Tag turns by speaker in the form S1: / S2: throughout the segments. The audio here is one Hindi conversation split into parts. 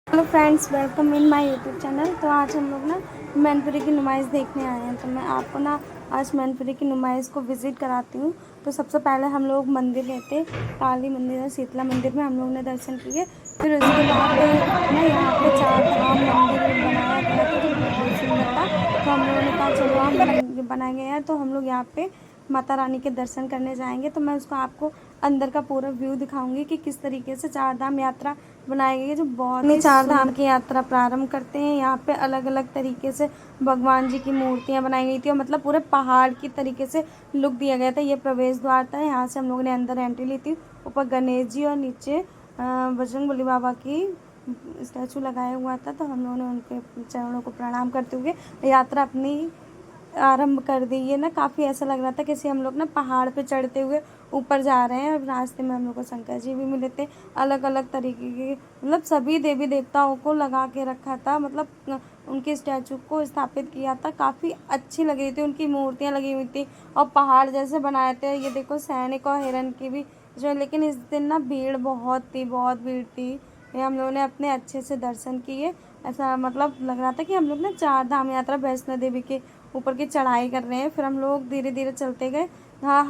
S1: Hello friends, welcome in my YouTube channel. तो आज हम लोग ना मैनपुरी की नुमाइश देखने आए हैं। तो मैं आपको ना आज मैनपुरी की नुमाइश को विज़िट कराती हूँ। तो सबसे पहले हम लोग मंदिर गए थे, काली मंदिर और शीतला मंदिर में हम लोग ने दर्शन किए। फिर उसके बाद ना यहाँ पे 4 धाम मंदिर बनाया गया था जो बहुत सुंदर था। तो हम लोगों ने कहा चलो हम बनाए गए हैं तो हम लोग यहाँ पे माता रानी के दर्शन करने जाएंगे। तो मैं उसको आपको अंदर का पूरा व्यू दिखाऊंगी कि किस तरीके से 4 धाम यात्रा बनाई गई है, जो बहुत ही 4 धाम की यात्रा प्रारंभ करते हैं। यहाँ पे अलग अलग तरीके से भगवान जी की मूर्तियाँ बनाई गई थी और मतलब पूरे पहाड़ की तरीके से लुक दिया गया था। ये प्रवेश द्वार था, यहाँ से हम लोगों ने अंदर एंट्री ली थी। ऊपर गणेश जी और नीचे बजरंगबली बाबा की स्टैचू लगाया हुआ था। तो हम लोगों ने उनके चरणों को प्रणाम करते हुए यात्रा अपनी आरंभ कर दी। ये ना काफ़ी ऐसा लग रहा था जैसे हम लोग ना पहाड़ पे चढ़ते हुए ऊपर जा रहे हैं। और रास्ते में हम लोग को शंकर जी भी मिले थे, अलग अलग तरीके के, मतलब सभी देवी देवताओं को लगा के रखा था, मतलब उनके स्टैचू को स्थापित किया था। काफ़ी अच्छी लग रही थी, उनकी मूर्तियाँ लगी हुई थी और पहाड़ जैसे बनाए थे। ये देखो सैनिक और हिरण की भी जो, लेकिन इस दिन ना भीड़ बहुत थी, बहुत भीड़ थी। ये हम लोगों ने अपने अच्छे से दर्शन किए। ऐसा मतलब लग रहा था कि हम लोग ना 4 धाम यात्रा वैष्णो देवी के ऊपर की चढ़ाई कर रहे हैं। फिर हम लोग धीरे धीरे चलते गए। हाँ,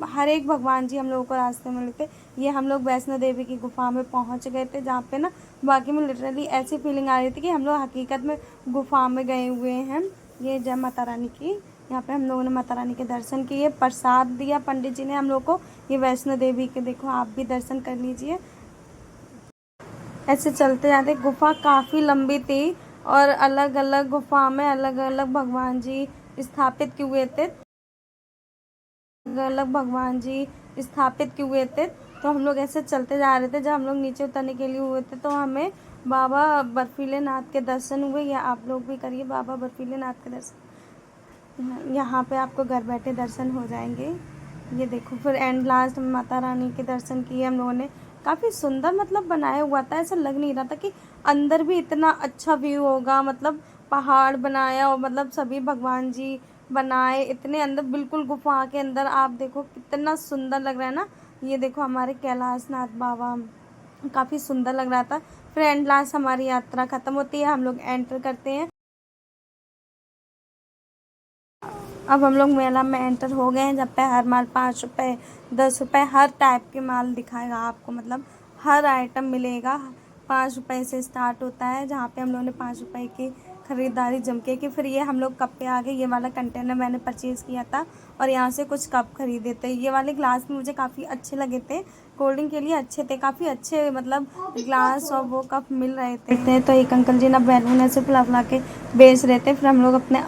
S1: हर एक भगवान जी हम लोगों को रास्ते में मिलते। ये हम लोग वैष्णो देवी की गुफा में पहुंच गए थे, जहाँ पे ना बाकी में लिटरली ऐसी फीलिंग आ रही थी कि हम लोग हकीकत में गुफा में गए हुए हैं। ये जय माता रानी की, यहाँ पे हम लोगों ने माता रानी के दर्शन किए, प्रसाद दिया पंडित जी ने हम लोग को। ये वैष्णो देवी के देखो, आप भी दर्शन कर लीजिए। ऐसे चलते जाते, गुफा काफ़ी लंबी थी और अलग अलग गुफा में अलग अलग भगवान जी स्थापित किए हुए थे, अलग भगवान जी स्थापित किए हुए थे। तो हम लोग ऐसे चलते जा रहे थे। जब हम लोग नीचे उतरने के लिए हुए थे तो हमें बाबा बर्फीले नाथ के दर्शन हुए। या आप लोग भी करिए बाबा बर्फीले नाथ के दर्शन, यहाँ पे आपको घर बैठे दर्शन हो जाएंगे। ये देखो, फिर एंड लास्ट में माता रानी के दर्शन किए हम लोगों ने। काफ़ी सुंदर मतलब बनाया हुआ था, ऐसा लग नहीं रहा था कि अंदर भी इतना अच्छा व्यू होगा। मतलब पहाड़ बनाया और मतलब सभी भगवान जी बनाए इतने अंदर, बिल्कुल गुफा के अंदर। आप देखो कितना सुंदर लग रहा है ना। ये देखो हमारे कैलाश नाथ बाबा, काफ़ी सुंदर लग रहा था। फिर एंड लास्ट हमारी यात्रा ख़त्म होती है, हम लोग एंटर करते हैं। अब हम लोग मेला में एंटर हो गए हैं। जब पे हर माल 5 रुपये 10 रुपये हर टाइप के माल दिखाएगा आपको, मतलब हर आइटम मिलेगा। 5 रुपये से स्टार्ट होता है, जहाँ पे हम लोगों ने 5 रुपये की ख़रीदारी जम के की। फिर ये हम लोग कप पे आ गए। ये वाला कंटेनर मैंने परचेज़ किया था और यहाँ से कुछ कप खरीदे थे। ये वाले ग्लास में मुझे काफ़ी अच्छे लगे थे, कोल्ड ड्रिंक के लिए अच्छे थे, काफ़ी अच्छे मतलब ग्लास और वो कप मिल रहे थे। तो एक अंकल जी ना बैलून ऐसे फुला के बेच रहे थे। फिर हम लोग अपने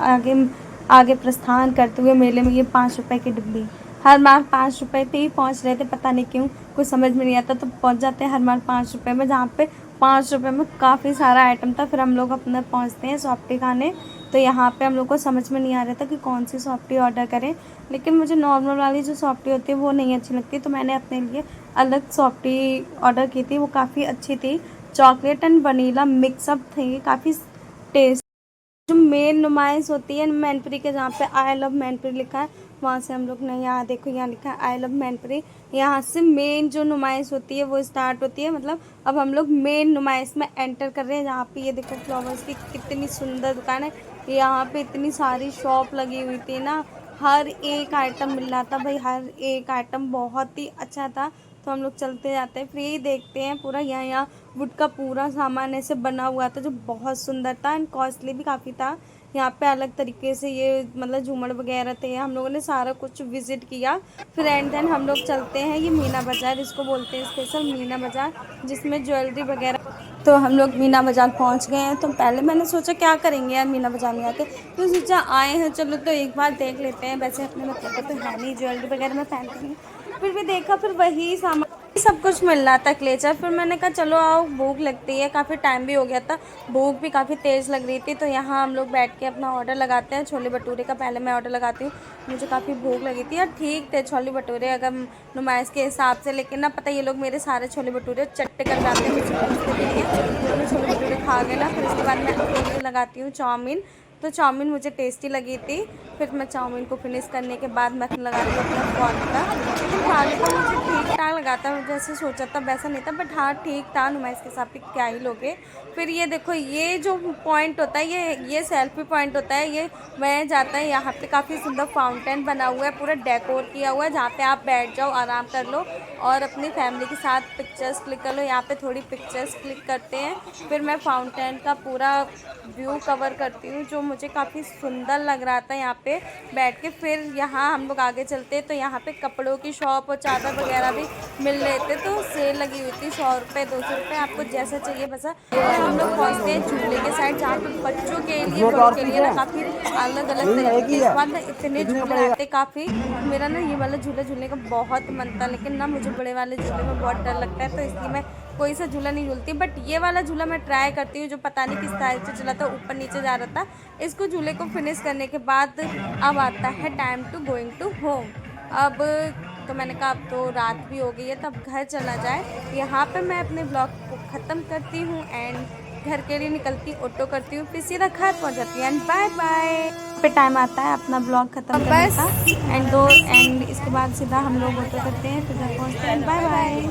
S1: आगे प्रस्थान करते हुए मेले में, ये 5 रुपये की डिब्बी, हर माल 5 रुपये पे ही पहुँच रहे थे, पता नहीं क्यों, कुछ समझ में नहीं आता। तो पहुँच जाते हैं हर माल 5 रुपये में, जहाँ पे 5 रुपये में काफ़ी सारा आइटम था। फिर हम लोग अपने पहुँचते हैं सॉफ्टी खाने। तो यहाँ पे हम लोग को समझ में नहीं आ रहा था कि कौन सी सॉफ्टी ऑर्डर करें, लेकिन मुझे नॉर्मल वाली जो सॉफ्टी होती है वो नहीं अच्छी लगती। तो मैंने अपने लिए अलग सॉफ्टी ऑर्डर की थी, वो काफ़ी अच्छी थी। चॉकलेट एंड वनीला मिक्सअप थी, काफ़ी टेस्ट। जो मेन नुमाइश होती है मैनपुरी के, जहाँ पे आई लव मैनपुरी लिखा है, वहाँ से हम लोग ने, यहाँ देखो यहाँ लिखा है आई लव मैनपुरी, यहाँ से मेन जो नुमाइश होती है वो स्टार्ट होती है। मतलब अब हम लोग मेन नुमाइश में एंटर कर रहे हैं, जहाँ पे ये देखो फ्लावर्स की कितनी सुंदर दुकान है। यहाँ पे इतनी सारी शॉप लगी हुई थी ना, हर एक आइटम मिल रहा था भाई, हर एक आइटम बहुत ही अच्छा था। तो हम लोग चलते जाते हैं, फिर यही देखते हैं पूरा। यहाँ वुड का पूरा सामान ऐसे बना हुआ था जो बहुत सुंदर था एंड कॉस्टली भी काफ़ी था। यहाँ पे अलग तरीके से ये मतलब झूमर वगैरह थे, हम लोगों ने सारा कुछ विजिट किया। फिर एंड देन हम लोग चलते हैं, ये मीना बाज़ार इसको बोलते हैं, स्पेशल मीना बाज़ार, जिसमें ज्वेलरी वगैरह। तो हम लोग मीना बाज़ार पहुँच गए हैं। तो पहले मैंने सोचा क्या करेंगे यार मीना बाज़ार में आके, तो सोचा आए हैं चलो तो एक बार देख लेते हैं। वैसे अपने मतलब तो है नहीं, ज्वेलरी वगैरह मैं पहनती नहीं, फिर भी देखा, फिर वही सामान सब कुछ मिल रहा था क्लेचर। फिर मैंने कहा चलो आओ, भूख लगती है, काफ़ी टाइम भी हो गया था, भूख भी काफ़ी तेज़ लग रही थी। तो यहाँ हम लोग बैठ के अपना ऑर्डर लगाते हैं। छोले भटूरे का पहले मैं ऑर्डर लगाती हूँ, मुझे काफ़ी भूख लगी थी। और ठीक थे छोले भटूरे अगर नुमाइश के हिसाब से, लेकिन ना पता ये लोग मेरे सारे छोले भटूरे चट्टे कर जाते हैं, मुझे पूछते भी नहीं है। उन्होंने छोले भटूरे खा गए ना। फिर इसके बाद मैं अकेले लगाती हूँ चाउमीन। तो चाउमीन मुझे टेस्टी लगी थी। फिर मैं चाउमीन को फिनिश करने के बाद मैं लगाती हूँ अपना कॉर्न का। लेकिन खाने को मुझे ठीक ठाक लगा था, जैसे सोचा था वैसा नहीं था, बट हाँ ठीक था। नुमाइश के हिसाब से क्या ही लोगे। फिर ये देखो, ये जो पॉइंट होता है, ये सेल्फी पॉइंट होता है। ये मैं जाता है, यहाँ पे काफ़ी सुंदर फाउंटेन बना हुआ है, पूरा डेकोर किया हुआ है, जहाँ पे आप बैठ जाओ, आराम कर लो और अपनी फैमिली के साथ पिक्चर्स क्लिक कर लो। यहाँ पे थोड़ी पिक्चर्स क्लिक करते हैं, फिर मैं फाउंटेन का पूरा व्यू कवर करती हूँ, जो मुझे काफ़ी सुंदर लग रहा था यहाँ पे बैठ के। फिर यहाँ हम लोग आगे चलते तो यहाँ पे कपड़ों की शॉप और चादर वगैरह भी मिल रहे थे, तो सेल लगी हुई थी। 100 रुपये 200 रुपये, आपको जैसा चाहिए वैसा। और हम लोग पहुँचते हैं झूले के साइड, जहाँ पे बच्चों के लिए, बड़ों के लिए ना काफ़ी अलग अलग तरीके के इस बार ना इतने झूले आते काफ़ी। मेरा ना ये वाला झूला झूलने का बहुत मन था, लेकिन ना मुझे बड़े वाले झूले में बहुत डर लगता है, तो इसलिए मैं कोई सा झूला नहीं झूलती। बट ये वाला झूला मैं ट्राई करती हूँ, जो पता नहीं किस टाइप से चला था, ऊपर नीचे जा रहा था। इसको झूले को फिनिश करने के बाद अब आता है time to going to home. अब तो मैंने कहा अब तो रात भी हो गई है, तब घर चला जाए। यहाँ पे मैं अपने ब्लॉग को ख़त्म करती हूँ एंड घर के लिए निकलती, ऑटो करती हूँ, फिर सीधा घर पहुँच जाती है एंड बाय बाय। पे टाइम आता है अपना ब्लॉग ख़त्म करने का एंड इसके बाद सीधा हम लोग ऑटो करते हैं, फिर घर पहुँचते हैं। Bye bye.